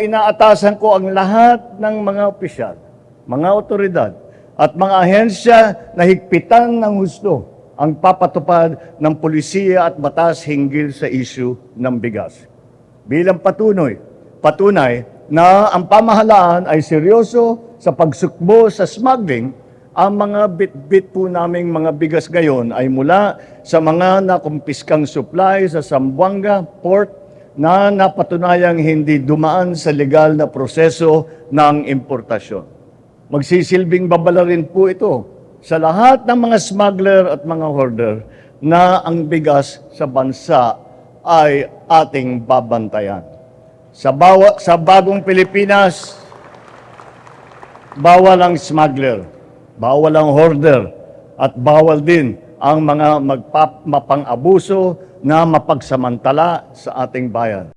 Inaatasan ko ang lahat ng mga opisyal, mga otoridad, at mga ahensya na higpitan ng husto ang papatupad ng pulisiya at batas hinggil sa issue ng bigas. Bilang patunay na ang pamahalaan ay seryoso sa pagsukbo sa smuggling, ang mga bit-bit po naming mga bigas ngayon ay mula sa mga nakumpiskang supply sa Zamboanga Port na napatunayang hindi dumaan sa legal na proseso ng importasyon. Magsisilbing babala rin po ito sa lahat ng mga smuggler at mga hoarder na ang bigas sa bansa ay ating babantayan. Sa bagong Pilipinas, bawal ang smuggler, bawal ang hoarder, at bawal din ang mga mapang-abuso na mapagsamantala sa ating bayan.